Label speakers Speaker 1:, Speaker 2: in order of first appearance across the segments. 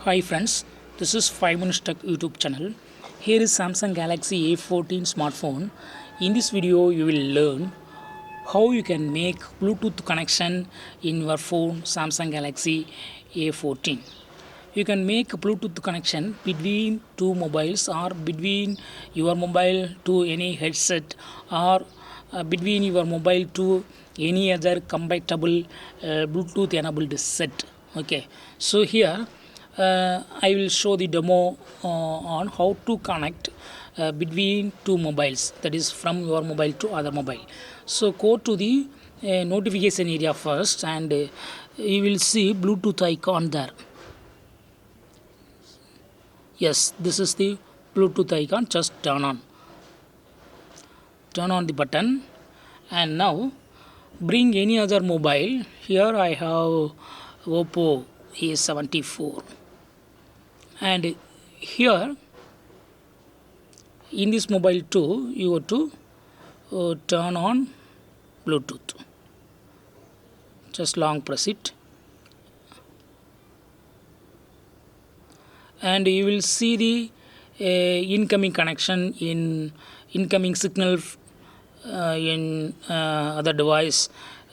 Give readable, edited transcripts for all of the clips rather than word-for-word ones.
Speaker 1: Hi friends, this is 5 Minutes Tech YouTube channel. Here is Samsung Galaxy A14 smartphone. In this video, you will learn how you can make Bluetooth connection in your phone Samsung Galaxy A14. You can make Bluetooth connection between two mobiles or between your mobile to any headset or between your mobile to any other compatible Bluetooth enabled set. Okay, so here I will show the demo on how to connect between two mobiles, that is from your mobile to other mobile. So go to the notification area first, and you will see Bluetooth icon there. Yes, this is the Bluetooth icon. Just turn on the button, and now bring any other mobile. Here I have Oppo A14, and here in this mobile too you have to turn on Bluetooth. Just long press it, and you will see the incoming connection in incoming signal in other device,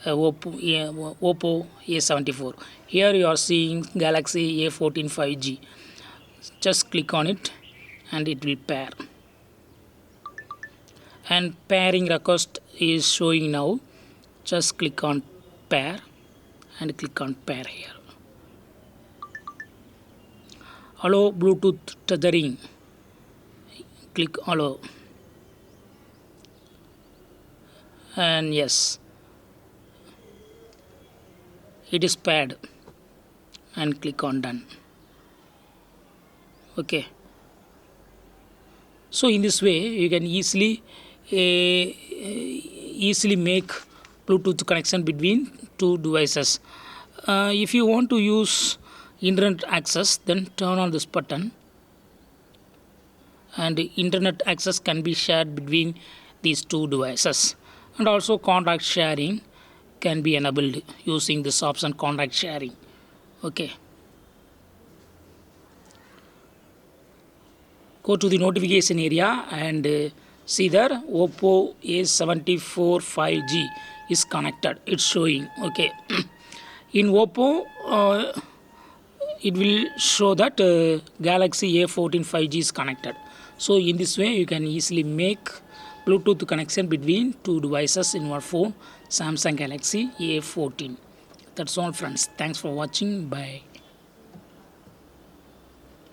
Speaker 1: Oppo A74. Here you are seeing Galaxy A14 5G. Just click on it and it will pair, and pairing request is showing now. Just click on pair and click on pair here. Allow Bluetooth tethering. Click allow, and yes, it is paired, and click on done. Okay, so in this way you can easily make Bluetooth connection between two devices. If you want to use internet access, then turn on this button, and internet access can be shared between these two devices, and also contact sharing can be enabled using this option, contact sharing. Okay, go to the notification area and see there Oppo A74 5G is connected, it's showing. Okay, in Oppo it will show that Galaxy A14 5G is connected. So in this way you can easily make Bluetooth connection between two devices in your phone Samsung Galaxy A14. That's all friends, thanks for watching, bye.